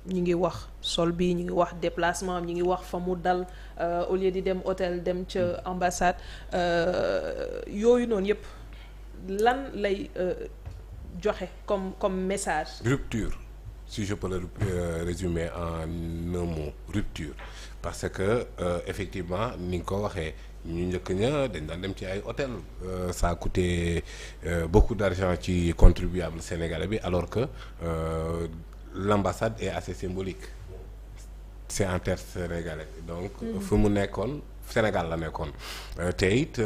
ñu ngi wax sol bi ñu ngi wax déplacement ñu ngi wax fa mu dal au lieu di dem hôtel dem ca ambassade yooyu noonu yëpp lan lay joxe comme message. Rupture, si je peux le résumer en un mot, rupture, parce que effectivement ni nga ko waxee ñu njëkk ña dañ daan dem ci ay hôtel ça a coûté beaucoup d'argent ci contribuable sénégalais bi alors que l'ambassade est assez symbolique, c'est en terre sénégalais donc fu mu nekkoon Sénégal la nekkoon te it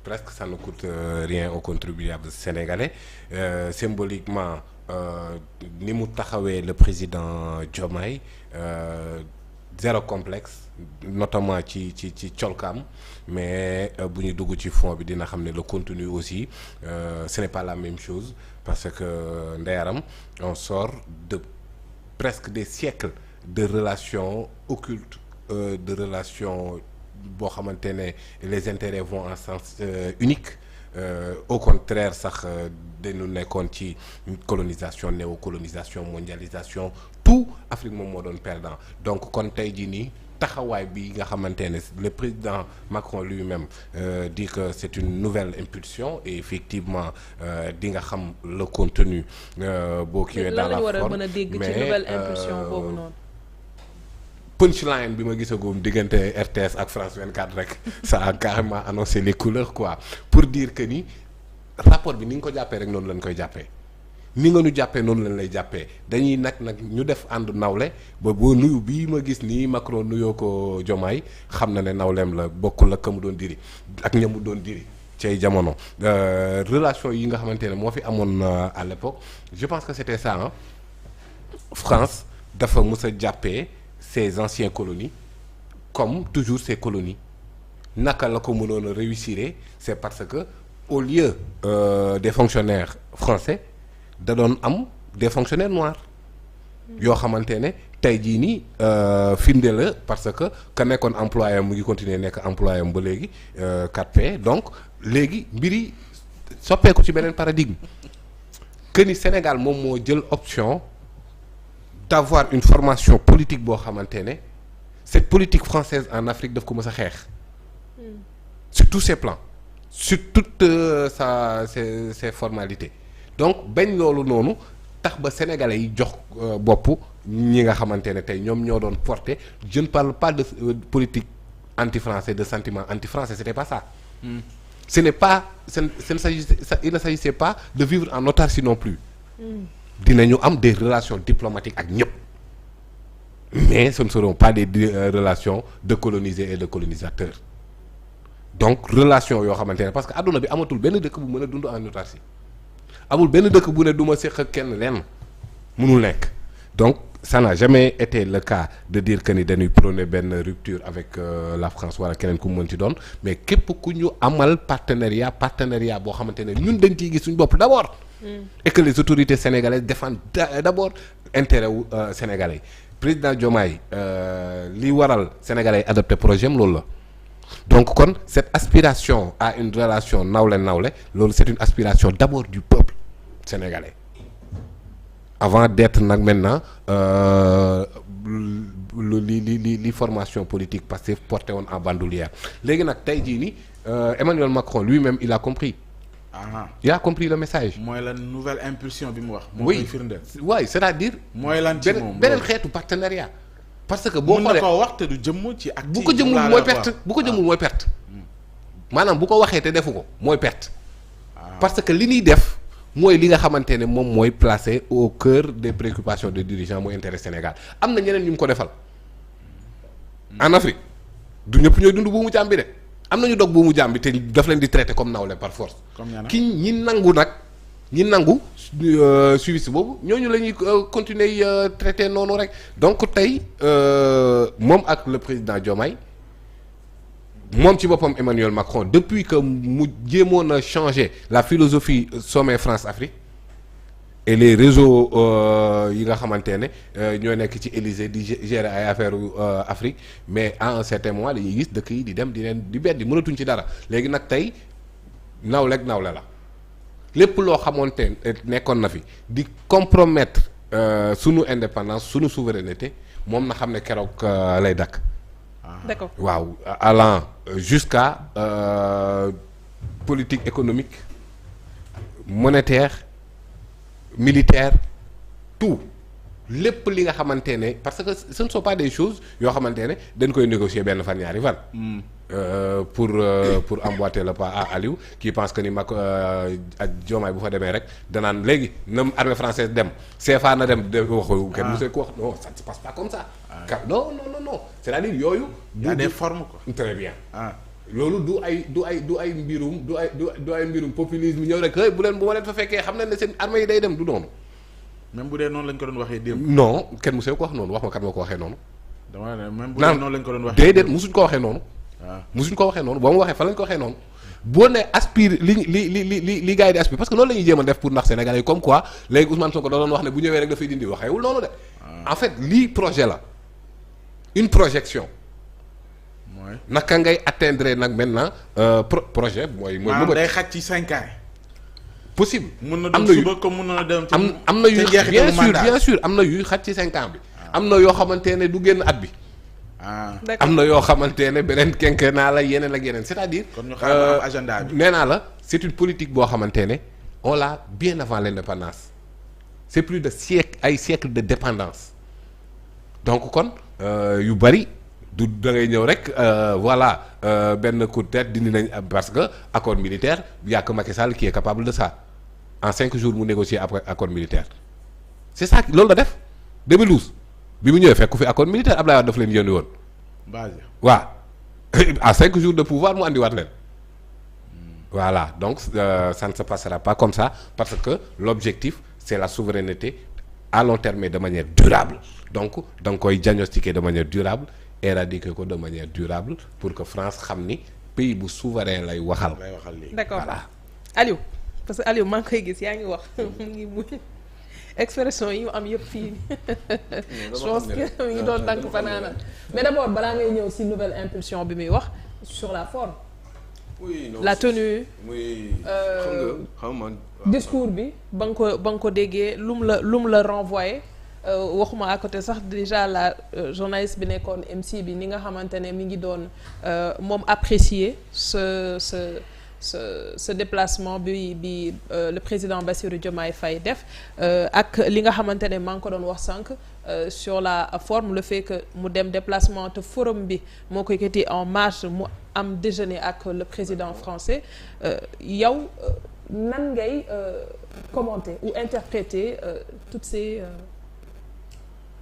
presque ça ne coûte rien aux contribuables sénégalais symboliquement ni mu taxawee le président Diomaye zéro complexe notamment ci colkaam mais bu ñu dugg ci fond bi dina xam ne le contenu aussi ce n'est pas la même chose parce que ndeyaram on sort de presque des siècles de relations occultes de relations boo xamante ne les intérêts vont en sens unique au contraire sax dañu nekkoon ci colonisation néocolonisation mondialisation tout Afrique moom moo doon perdant donc kon tey jii nii taxawaay bi nga xamante ne le président Macron lui-même dit que c'est une nouvelle impulsion et effectivement di nga xam le contenu boo kiiwee dans la forme lan la war a mën a dégg ci nouvelle impulsion boobu noonu. punchline bi ma gisagum diggante RTS ak France 24 rek ça a carrément annoncé les couleurs quoi pour dire que ni rapport bi ni nga ko jàppee rek noonu lañ koy jàppee ni nga ñu jàppee noonu lañ lay jàppee dañuy nag ñu def ànd nawle ba boo nuyu bii ma gis nii Macron nuyoo ko Diomaye xam na ne nawleem la bokkul ak ka mu doon diri ak ña mu doon diri cay jamono relation yi nga xamante ne moo fi amoon à l'époque je pense que c'était ça hein France dafa mës a jàppee ces anciennes colonies comme toujours ces colonies naka la ko mënoon a réussir c'est parce que au lieu des fonctionnaires français da doon am des fonctionnaires noirs yoo xamante ne tey jii nii firnde la parce que ka nekkoon employé am mu ngi continuer nekk employé am ba léegi 4P donc léegi mbiri soppeeku ci beneen paradigme que ni Sénégal moom moo jël option d'avoir une formation politique boo xamante ne cette politique française en Afrique daf ko mës a xeex sur tous ses plans sur toutes ses formalités donc bañ loolu noonu tax ba sénégalais yi jox bopp ñi nga xamante ne tey ñoom ñoo doon porter je ne parle pas de politique anti-français de sentiment anti-français c'était pas ça ce n'est pas il ne s'agissait pas de vivre en autarcie non plus dinañu am des relations diplomatiques ak ñëpp mais ce ne seront pas des relations de colonisés et de colonisateurs donc relation yoo xamante ne parce que adduna bi amatul benn dëkk bu mën a dund en autarcie amul benn dëkk bu ne du ma séq ak kenn lenn mënul nekk donc ça n'a jamais été le cas de dire que ni dañuy prôner benn rupture avec la France wala keneen ku mu mën ci doon mais képp ku ñu amal partenariat boo xamante ne ñun dañ ciy gis suñu bopp d'abord et que les autorités sénégalaises défendent d'abord intérêt wu sénégalais président Diomaye li waral sénégalais adopté projet am loolu la donc kon cette aspiration à une relation nawle loolu c'est une aspiration d'abord du peuple sénégalais avant d'être nag maintenant li formation politique parce que porté woon en bandoulière léegi nag tey jii ni Emmanuel Macron lui-même il a compris il a compris le message. mooy lan nouvelle impulsion bi mu wax. oui mooy firndeel. oui c'est-à-dire. mooy lan ci moom beneen xeetu partenariat. parce que boo xoolee mën na koo wax te du jëmm ci acte bu ko jëmul mooy perte bu ko jëmul mooy perte. maanaam bu ko waxee te defu ko mooy perte. parce que li ñuy def mooy li nga xamante ne moom mooy placé au cœur des préoccupations des dirigeants mooy intérêt Sénégal am na ñeneen ñu mu ko defal. en Afrique du ñëpp ñooy dund bu mu jàmbi de am nañu dog bu mu jàmbi te daf leen di traiter comme nawle par force. ki ñi nangu nag ñi nangu Suisse boobu ñooñu la ñuy continuer traiter noonu rek donc tey moom ak le président Diomaye moom ci boppam Emmanuel Macron depuis que mu jéemoon a changer la philosophie sommet France-Afrique et les réseaux yi nga xamante ne ñoo nekk ci Élysée di gérer ay affaires Afrique mais à un certain moment dañuy gis dëkk yi di dem di leen di beddi mënatuñ ci dara léegi nag tey nawle la lépp loo xamante nekkoon na fi di compromettre sunu indépendance sunu souveraineté moom na xam ne keroog lay dakk. d'accord waaw allant jusqu'à politique économique monétaire militaire tout lépp li nga xamante ne parce que ce ne sont pas des choses yoo xamante ne dañ koy négocier benn fan ñaari fan. Pour emboîter le pas à Aliou qui pense que ni mag ak Diomaye bu fa demee rek danaan léegi na armée française dem CFA na dem waxu kenn mu see ko wax non ça ne se passe pas comme ça. non c'est-à-dire yooyu. y a des formes quoi. très bien. loolu du ay mbirum populisme ñëw rek bu ma leen fa fekkee xam nañ ne seen armée yi day dem du noonu. même bu dee noonu lañ ko doon waxee démb. non kenn mu see ko wax noonu wax ma kat moo ko waxee noonu. dama ne même bu dee noonu lañ ko doon waxee. déedéet musuñ ko waxee noonu. musuñ ko waxee noonu boo ma waxee fa lañ ko waxee noonu boo ne aspire li gars yi di aspire parce que loolu la ñuy jéem a def pour ndax Sénégalais yi comme quoi léegi Ousmane Sonko da doon wax ne bu ñëwee rek dafay dindi waxeewul noonu de. en fait lii projet la une projection. mooy naka ngay atteindre nag maintenant projet mooy. maanaam day xaj ci 5 ans. possible. mën na dem suba comme mën na dem. am na yuy bien sûr am na yuy xaj ci 5 ans bi. am na yoo xamante ne du génn at bi. am na yoo xamante ne beneen quinquennat la yeneen ak yeneen c'est-à-dire. kon ñu xaaral agenda bi. nee naa la c'est une politique boo xamante ne on l'a bien avant l'indépendance c'est plus de siècle de dépendance donc kon yu bari du da ngay ñëw rek voilà benn coup de tête dindi nañ parce que accord militaire y a que Macky Sall qui est capable de ça en 5 jours mu négocier après accord militaire c'est ça loolu la def 2012. bi mu ñëwee fekk fi accord militaire Abdoulaye Wade daf leen yónni woon. base waaw à 5 jours de pouvoir mu andiwaat leen. voilà donc ça ne se passera pas comme ça parce que l'objectif c'est la souveraineté à long terme et de manière durable donc da nga koy diagnostiquer de manière durable éradiquer ko de manière durable pour que France xam ni pays bu souverain lay waxal. d'accord voilà. Aliou parce que Aliou maa ngi koy gis yaa ngi wax mu ngi muñ expression yi mu am yëpp fii je pense que mi ngi doon tànk fanaana mais d'abord balaa ngay ñëw ci nouvelle impulsion bi muy wax sur la forme. oui non la tenue. muy xam nga discours bi ba nga ko déggee lu mu la renvoyé waxuma à côté sax déjà la journaliste bi nekkoon MC bi ni nga xamante ne mi ngi doon moom apprécier ce déplacement bi le président Bassirou Diomaye Faye def ak li nga xamante ne maa ngi ko doon wax sànq sur la forme le fait que mu dem déplacement te forum bi moo ko yëkkati en marche mu am déjeuner ak le président français yow nan ngay commenter ou interpréter toutes ces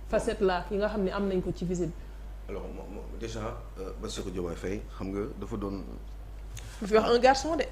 facettes là yi nga xam ne am nañ ko ci visite bi. alors déjà Bassirou Diomaye Faye xam nga dafa doon. bu fi wax un garçon de.